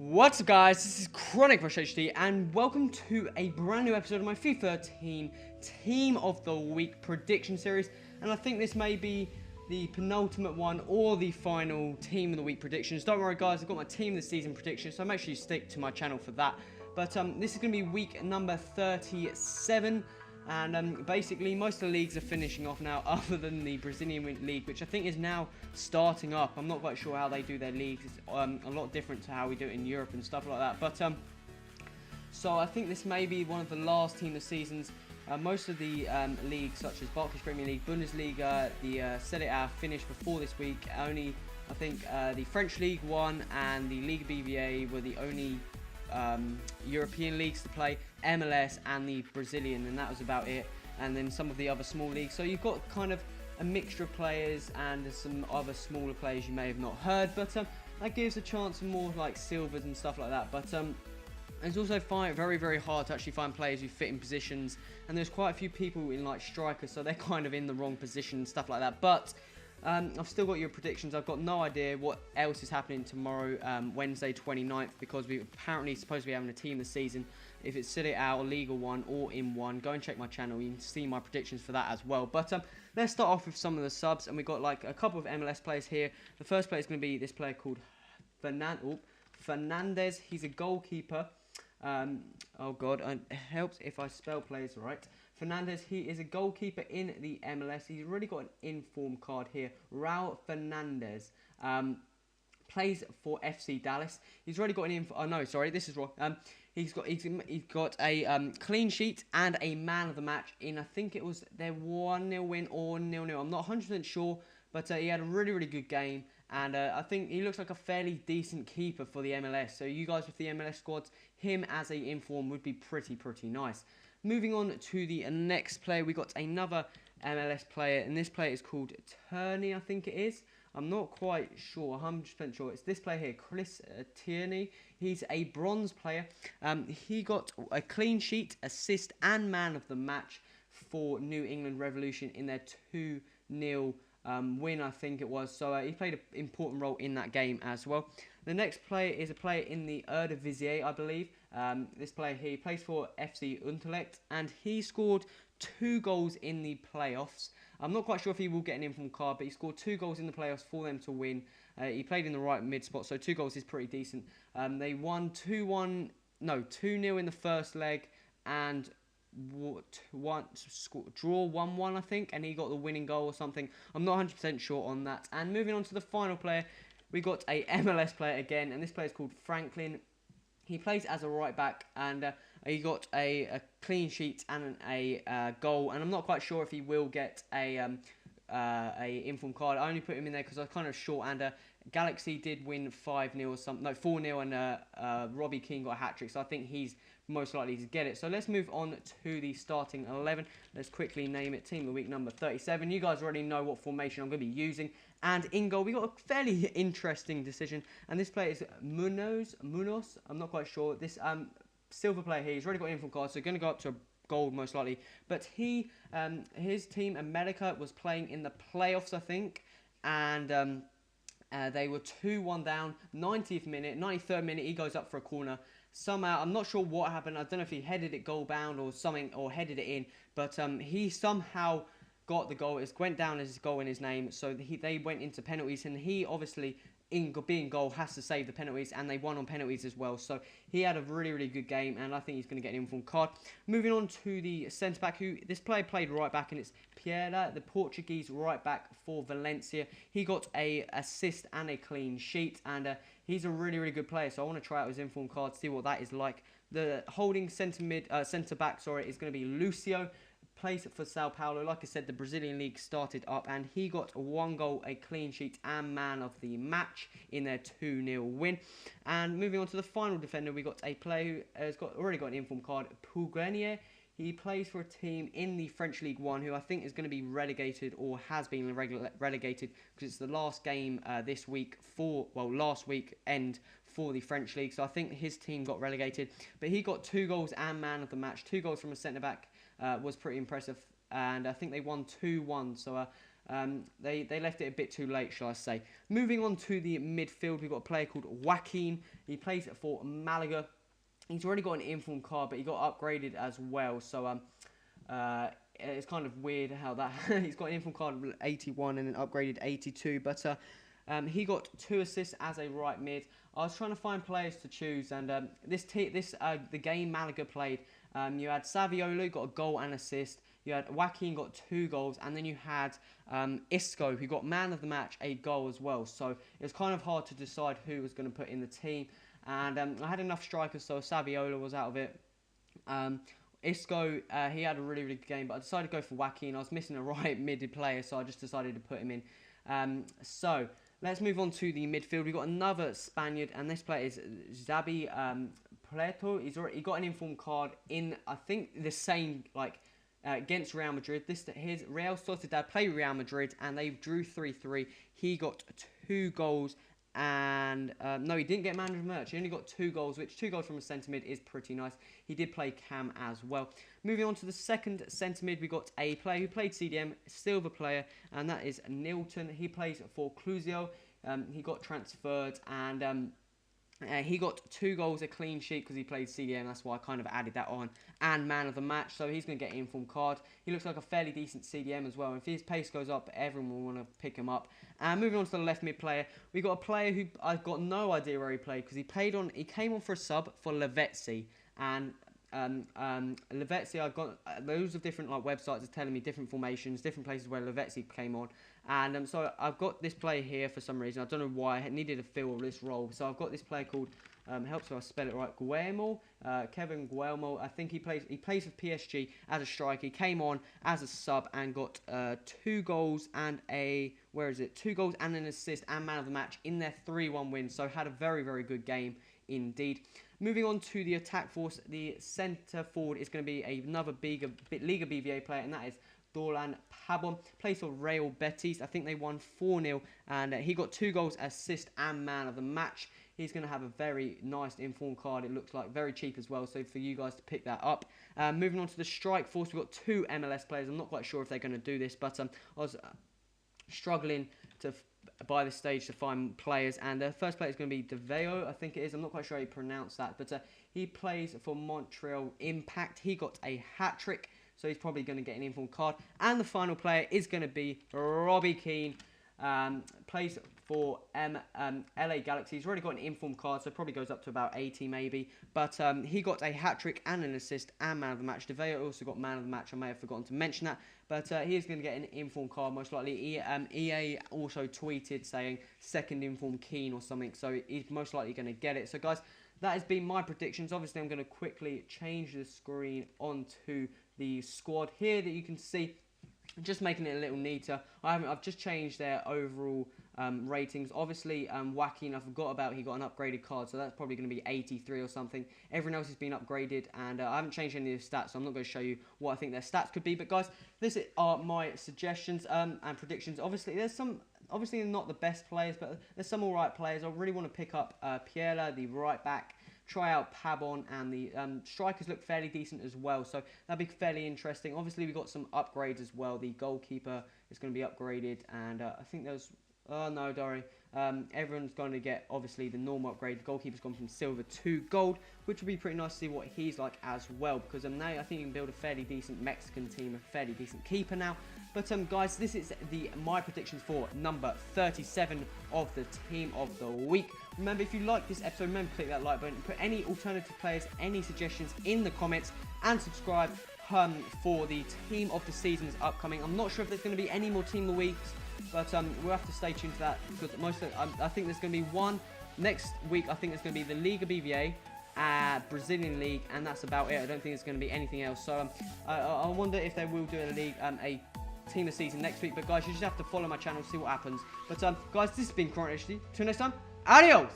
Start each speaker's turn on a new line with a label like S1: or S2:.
S1: What's up guys, this is Chronic Rush HD and welcome to a brand new episode of my FIFA 13 Team of the Week prediction series. And I think this may be the penultimate one or the final Team of the Week predictions. Don't worry guys, I've got my Team of the Season predictions, so make sure you stick to my channel for that. But this is going to be week number 37. And basically, most of the leagues are finishing off now, other than the Brazilian League, which I think is now starting up. I'm not quite sure how they do their leagues. It's a lot different to how we do it in Europe and stuff like that. But so I think this may be one of the last team of seasons. Most of the leagues, such as Barclays Premier League, Bundesliga, the Serie A, finished before this week. Only, I think, the French League 1 and the Liga BBA were the only European leagues to play, MLS and the Brazilian, and that was about it. And then some of the other small leagues. So you've got kind of a mixture of players and some other smaller players you may have not heard, but that gives a chance for more like silvers and stuff like that. But it's also very hard to actually find players who fit in positions, and there's quite a few people in like strikers, so they're kind of in the wrong position and stuff like that. But I've still got your predictions. I've got no idea what else is happening tomorrow, Wednesday 29th, because we're apparently supposed to be having a team this season. If it's Serie A or Liga 1 or in 1, go and check my channel. You can see my predictions for that as well. But let's start off with some of the subs, and we've got like a couple of MLS players here. The first player is going to be this player called Fernandez. He's a goalkeeper. Oh god, it helps if I spell players right. Fernandez, he is a goalkeeper in the MLS. He's already got an inform card here. Raul Fernandez plays for FC Dallas. He's already got an info. Oh no, sorry, this is wrong. He's got a clean sheet and a man of the match in, I think it was their 1-0 win or 0-0. I'm not 100% sure, but he had a really good game. And I think he looks like a fairly decent keeper for the MLS. So you guys with the MLS squads, him as a inform would be pretty nice. Moving on to the next player, we got another MLS player, and this player is called Tierney, I think it is. I'm not quite sure, 100% sure. It's this player here, Chris Tierney. He's a bronze player. He got a clean sheet, assist, and man of the match for New England Revolution in their 2-0 win, I think it was. So he played an important role in that game as well. The next player is a player in the Eredivisie, I believe. This player here, he plays for FC Utrecht, and he scored 2 goals in the playoffs. I'm not quite sure if he will get an inform card, but he scored 2 goals in the playoffs for them to win. He played in the right mid spot, so 2 goals is pretty decent. They won 2-0 in the first leg, and draw 1-1, I think, and he got the winning goal or something. I'm not 100% sure on that. And moving on to the final player, we got a MLS player again, and this player is called Franklin. He plays as a right back, and he got a clean sheet and a goal. And I'm not quite sure if he will get a inform card. I only put him in there because I was kind of short. And Galaxy did win 5-0 or something, no 4-0, and Robbie Keane got a hat trick. So I think he's most likely to get it. So let's move on to the starting 11. Let's quickly name it Team of the Week number 37. You guys already know what formation I'm going to be using. And in goal, we got a fairly interesting decision. And this player is Munoz. I'm not quite sure. This silver player here, he's already got an inform card, so going to go up to a gold most likely. But his team, America, was playing in the playoffs, I think. And they were 2-1 down, 90th minute, 93rd minute, he goes up for a corner. Somehow, I'm not sure what happened. I don't know if he headed it goal bound or something, or headed it in. But he somehow got the goal. It went down as his goal in his name. So they went into penalties, and he obviously, in being goal, has to save the penalties, and they won on penalties as well. So he had a really good game, and I think he's going to get an inform card. Moving on to the centre back, who this player played right back, and it's Pereira, the Portuguese right back for Valencia. He got a assist and a clean sheet, and he's a really good player. So I want to try out his inform card, see what that is like. The holding centre back, is going to be Lucio. Plays for Sao Paulo. Like I said, the Brazilian league started up, and he got 1 goal, a clean sheet, and man of the match in their 2-0 win. And moving on to the final defender, we got a player who has already got an inform card, Pougrenier. He plays for a team in the French League 1 who I think is going to be relegated, or has been relegated, because it's the last game this week last week end for the French League. So I think his team got relegated. But he got 2 goals and man of the match. 2 goals from a centre-back was pretty impressive. And I think they won 2-1. So They left it a bit too late, shall I say. Moving on to the midfield, we've got a player called Joaquin. He plays for Malaga. He's already got an informed card, but he got upgraded as well. So it's kind of weird how that he's got an informed card 81 and then upgraded 82. But he got 2 assists as a right mid. I was trying to find players to choose, and the game Malaga played, you had Saviolo got a goal and assist. You had Joaquin got 2 goals, and then you had Isco, who got man of the match, a goal as well. So it was kind of hard to decide who was going to put in the team. And I had enough strikers, so Saviolo was out of it. Isco, he had a really, really good game, but I decided to go for Joaquin. I was missing a right mid player, so I just decided to put him in. So let's move on to the midfield. We've got another Spaniard, and this player is Xabi Prieto. He got an informed card in, I think, the same, against Real Madrid. His Real Sociedad play Real Madrid, and they drew 3-3. He got 2 goals. And no, he didn't get man of the match. He only got 2 goals, which 2 goals from a centre mid is pretty nice. He did play cam as well. Moving on to the second centre mid, we got a player who played CDM, silver player, and that is Nilton. He plays for Cluzio. He got transferred, and he got 2 goals, a clean sheet because he played CDM. That's why I kind of added that on. And man of the match, so he's going to get an informed card. He looks like a fairly decent CDM as well. If his pace goes up, everyone will want to pick him up. And moving on to the left mid player, we got a player who I've got no idea where he played because he came on for a sub for Lavezzi. And Lavezzi, I've got loads of different websites are telling me different formations, different places where Lavezzi came on. And so I've got this player here for some reason. I don't know why. I needed to fill this role. So I've got this player called, helps if I spell it right, Guillermo, Kevin Guillermo. I think he plays for PSG as a striker. He came on as a sub and got 2 goals and 2 goals and an assist and man of the match in their 3-1 win. So had a very, very good game indeed. Moving on to the attack force, the centre forward is going to be another Liga BVA player, and that is Dorlan Pabon. Plays for Real Betis. I think they won 4-0, and he got 2 goals, assist, and man of the match. He's going to have a very nice informed card. It looks like very cheap as well, so for you guys to pick that up. Moving on to the strike force, we've got 2 MLS players. I'm not quite sure if they're going to do this, but I was struggling by this stage to find players, and the first player is going to be DeVeo, I think it is. I'm not quite sure how you pronounce that, but he plays for Montreal Impact. He got a hat-trick, so he's probably going to get an informed card. And the final player is going to be Robbie Keane. Plays for LA Galaxy. He's already got an informed card, so probably goes up to about 80 maybe. But he got a hat-trick and an assist and man of the match. DeVeo also got man of the match. I may have forgotten to mention that. But he is going to get an informed card, most likely. EA also tweeted saying second informed Keane or something, so he's most likely going to get it. So, guys, that has been my predictions. Obviously, I'm going to quickly change the screen onto the squad here that you can see. Just making it a little neater. I've just changed their overall ratings. Obviously, Joaquin, I forgot about, he got an upgraded card, so that's probably going to be 83 or something. Everyone else has been upgraded, and I haven't changed any of the stats, so I'm not going to show you what I think their stats could be. But guys, these are my suggestions and predictions. Obviously, there's some, obviously not the best players, but there's some alright players. I really want to pick up Piela, the right back. Try out Pabon, and the strikers look fairly decent as well, so that'd be fairly interesting. Obviously, we've got some upgrades as well. The goalkeeper is going to be upgraded, and I think there's... Oh, no, Dory. Everyone's going to get, obviously, the normal upgrade. The goalkeeper's gone from silver to gold, which would be pretty nice to see what he's like as well, because now I think you can build a fairly decent Mexican team, a fairly decent keeper now. But, guys, this is my predictions for number 37 of the Team of the Week. Remember, if you like this episode, remember to click that like button, put any alternative players, any suggestions in the comments, and subscribe for the Team of the Seasons upcoming. I'm not sure if there's going to be any more Team of the Weeks, but we'll have to stay tuned to that, because I think there's going to be one next week. I think it's going to be the Liga BVA, Brazilian League, and that's about it. I don't think there's going to be anything else. So I wonder if they will do a Team of the Season next week. But guys, you just have to follow my channel, see what happens. But guys, this has been Current HD. Till next time, adios.